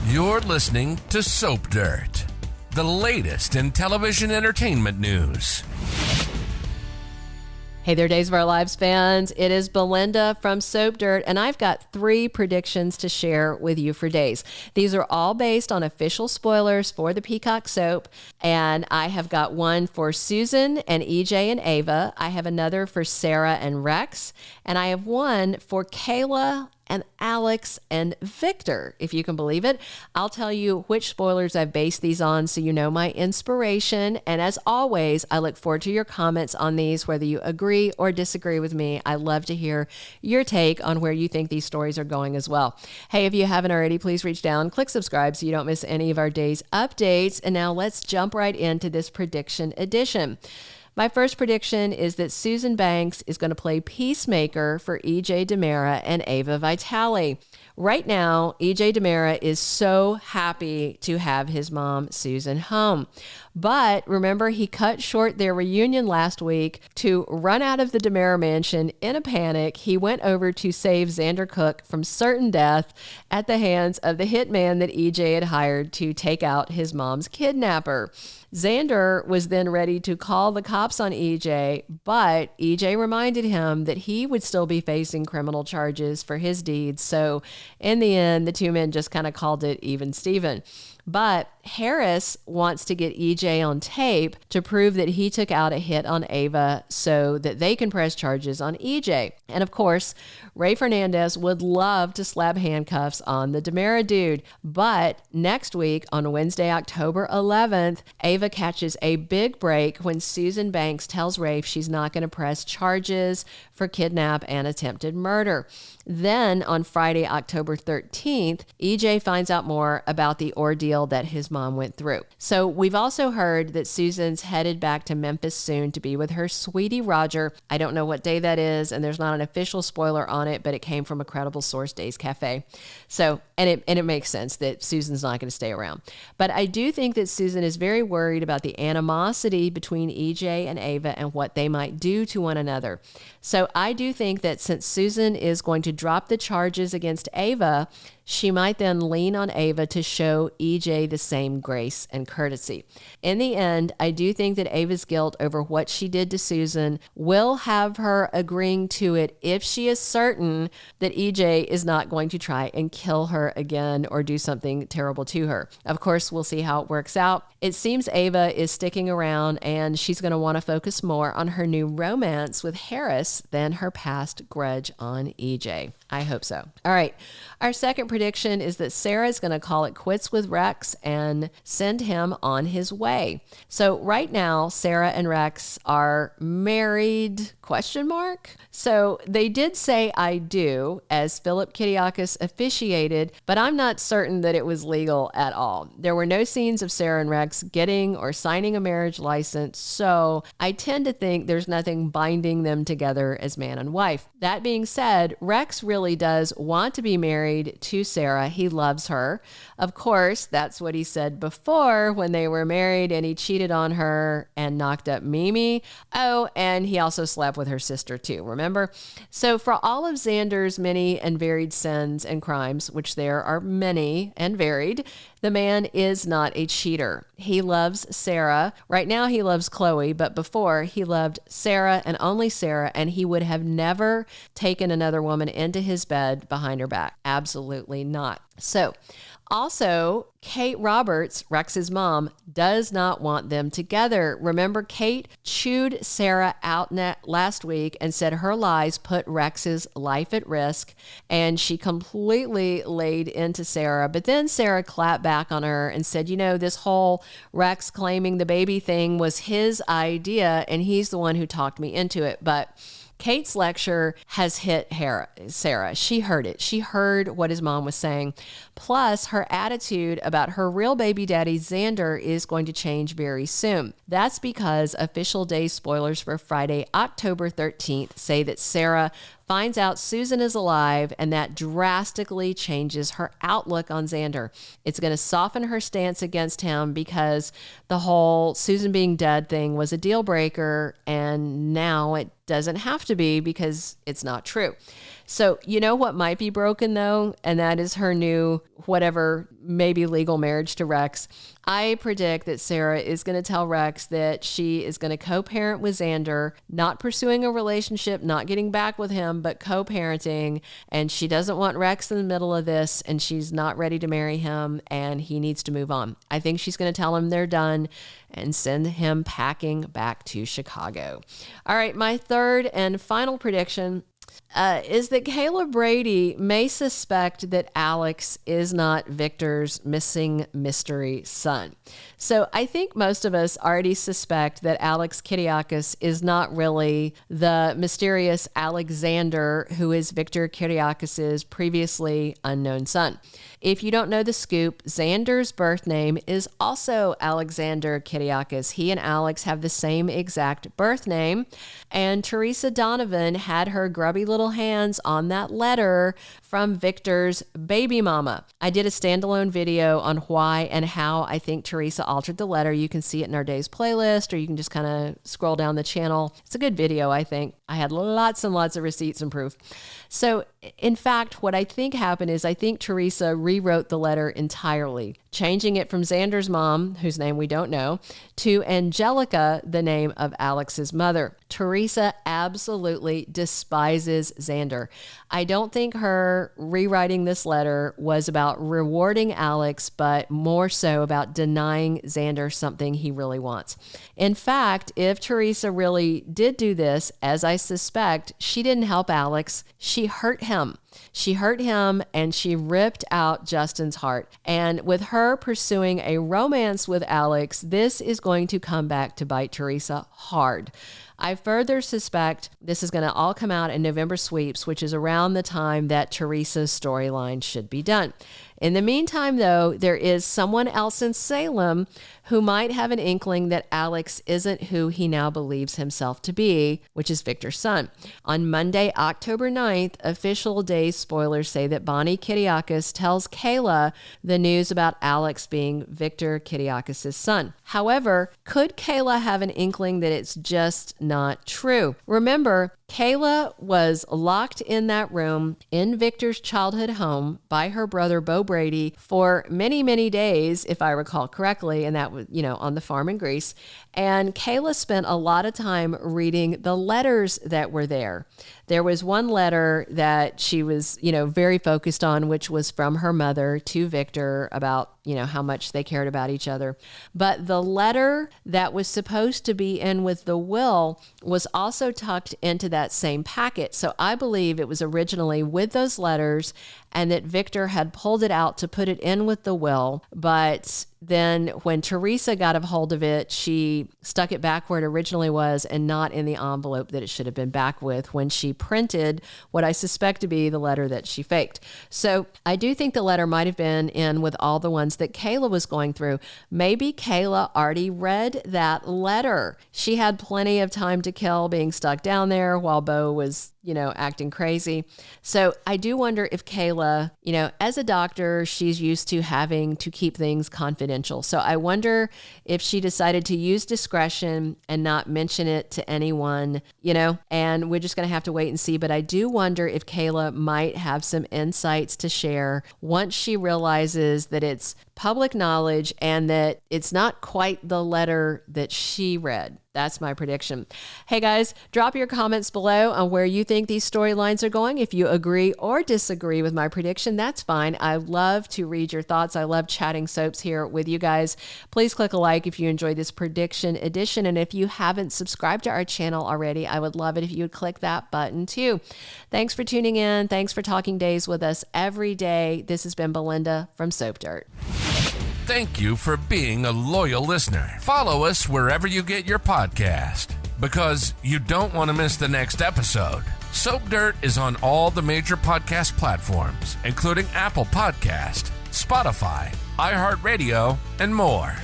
You're listening to Soap Dirt, the latest in television entertainment news. Hey there, Days of Our Lives fans. It is Belynda from Soap Dirt, and I've got 3 predictions to share with you for Days. These are all based on official spoilers for the Peacock soap, and I have got one for Susan and EJ and Ava. I have another for Sarah and Rex, and I have one for Kayla and Alex and Victor, if you can believe it. I'll tell you which spoilers I've based these on so you know my inspiration. And as always, I look forward to your comments on these, whether you agree or disagree with me. I love to hear your take on where you think these stories are going as well. Hey, if you haven't already, please reach down, click subscribe so you don't miss any of our day's updates. And now let's jump right into this prediction edition. My first prediction is that Susan Banks is going to play Peacemaker for EJ DiMera and Ava Vitali. Right now, EJ DiMera is so happy to have his mom, Susan, home. But remember, he cut short their reunion last week to run out of the DiMera mansion in a panic. He went over to save Xander Cook from certain death at the hands of the hitman that EJ had hired to take out his mom's kidnapper. Xander was then ready to call the cops on EJ, but EJ reminded him that he would still be facing criminal charges for his deeds. So in the end, the two men just kind of called it even Steven. But Harris wants to get EJ on tape to prove that he took out a hit on Ava so that they can press charges on EJ. And of course, Ray Fernandez would love to slap handcuffs on the DiMera dude. But next week, on Wednesday, October 11th, Ava catches a big break when Susan Banks tells Rafe she's not going to press charges for kidnap and attempted murder. Then on Friday, October 13th, EJ finds out more about the ordeal that his mom went through. So we've also heard that Susan's headed back to Memphis soon to be with her sweetie Roger. I don't know what day that is, and there's not an official spoiler on it, but it came from a credible source, Days Cafe. So, and it makes sense that Susan's not going to stay around. But I do think that Susan is very worried about the animosity between EJ and Ava and what they might do to one another. So I do think that since Susan is going to drop the charges against Ava, she might then lean on Ava to show EJ the same grace and courtesy. In the end, I do think that Ava's guilt over what she did to Susan will have her agreeing to it if she is certain that EJ is not going to try and kill her again or do something terrible to her. Of course, we'll see how it works out. It seems Ava is sticking around and she's going to want to focus more on her new romance with Harris than her past grudge on EJ. I hope so. All right. Our second prediction is that Sarah is going to call it quits with Rex and send him on his way. So right now, Sarah and Rex are married, ? So they did say I do as Philip Kiriakis officiated, but I'm not certain that it was legal at all. There were no scenes of Sarah and Rex getting or signing a marriage license, so I tend to think there's nothing binding them together as man and wife. That being said, Rex really does want to be married to Sarah. He loves her. Of course, that's what he said before when they were married and he cheated on her and knocked up Mimi. Oh, and he also slept with her sister too, remember? So for all of Xander's many and varied sins and crimes, which there are many and varied, the man is not a cheater. He loves Sarah. Right now he loves Chloe, but before he loved Sarah and only Sarah, and he would have never taken another woman into his bed behind her back. Absolutely not. So also, Kate Roberts, Rex's mom, does not want them together. Remember, Kate chewed Sarah out last week and said her lies put Rex's life at risk, and she completely laid into Sarah. But then Sarah clapped back on her and said, you know, this whole Rex claiming the baby thing was his idea, and he's the one who talked me into it. But Kate's lecture has hit Sarah. She heard it. She heard what his mom was saying. Plus, her attitude about her real baby daddy, Xander, is going to change very soon. That's because official day spoilers for Friday, October 13th say that Sarah finds out Susan is alive, and that drastically changes her outlook on Xander. It's going to soften her stance against him because the whole Susan being dead thing was a deal breaker, and now it doesn't have to be because it's not true. So you know what might be broken though, and that is her new whatever, maybe legal marriage to Rex. I predict that Sarah is going to tell Rex that she is going to co-parent with Xander, not pursuing a relationship, not getting back with him, but co-parenting. And she doesn't want Rex in the middle of this, and she's not ready to marry him, and he needs to move on. I think she's going to tell him they're done and send him packing back to Chicago. All right, my third and final prediction is that Kayla Brady may suspect that Alex is not Victor's missing mystery son. So I think most of us already suspect that Alex Kiriakis is not really the mysterious Alexander who is Victor Kiriakis's previously unknown son. If you don't know the scoop, Xander's birth name is also Alexander Kiriakis. He and Alex have the same exact birth name. And Teresa Donovan had her grubby little hands on that letter from Victor's baby mama. I did a standalone video on why and how I think Teresa altered the letter. You can see it in our day's playlist, or you can just kind of scroll down the channel. It's a good video, I think. I had lots and lots of receipts and proof. So in fact, what I think happened is I think Teresa rewrote the letter entirely, changing it from Xander's mom, whose name we don't know, to Angelica, the name of Alex's mother. Teresa absolutely despises Xander. I don't think her rewriting this letter was about rewarding Alex, but more so about denying Xander something he really wants. In fact, if Teresa really did do this, as I suspect, she didn't help Alex. She hurt him. She hurt him and she ripped out Justin's heart. And with her pursuing a romance with Alex, this is going to come back to bite Teresa hard. I further suspect this is going to all come out in November sweeps, which is around the time that Teresa's storyline should be done. In the meantime, though, there is someone else in Salem who might have an inkling that Alex isn't who he now believes himself to be, which is Victor's son. On Monday, October 9th, official days spoilers say that Bonnie Kiriakis tells Kayla the news about Alex being Victor Kiriakis' son. However, could Kayla have an inkling that it's just not true? Remember, Kayla was locked in that room in Victor's childhood home by her brother, Bo Brady, for many, many days, if I recall correctly, and that was, on the farm in Greece. And Kayla spent a lot of time reading the letters that were there. There was one letter that she was, very focused on, which was from her mother to Victor about, how much they cared about each other. But the letter that was supposed to be in with the will was also tucked into that same packet. So I believe it was originally with those letters and that Victor had pulled it out to put it in with the will. But then when Teresa got a hold of it, she stuck it back where it originally was and not in the envelope that it should have been back with when she printed what I suspect to be the letter that she faked. So I do think the letter might have been in with all the ones that Kayla was going through. Maybe Kayla already read that letter. She had plenty of time to kill being stuck down there while Bo was acting crazy. So I do wonder if Kayla, as a doctor, she's used to having to keep things confidential. So I wonder if she decided to use discretion and not mention it to anyone, and we're just going to have to wait and see. But I do wonder if Kayla might have some insights to share once she realizes that it's public knowledge and that it's not quite the letter that she read. That's my prediction. Hey guys, drop your comments below on where you think these storylines are going. If you agree or disagree with my prediction, that's fine. I love to read your thoughts. I love chatting soaps here with you guys. Please click a like if you enjoyed this prediction edition. And if you haven't subscribed to our channel already, I would love it if you would click that button too. Thanks for tuning in. Thanks for talking days with us every day. This has been Belynda from Soap Dirt. Thank you for being a loyal listener. Follow us wherever you get your podcast, because you don't want to miss the next episode. Soap Dirt is on all the major podcast platforms, including Apple Podcast, Spotify, iHeartRadio, and more.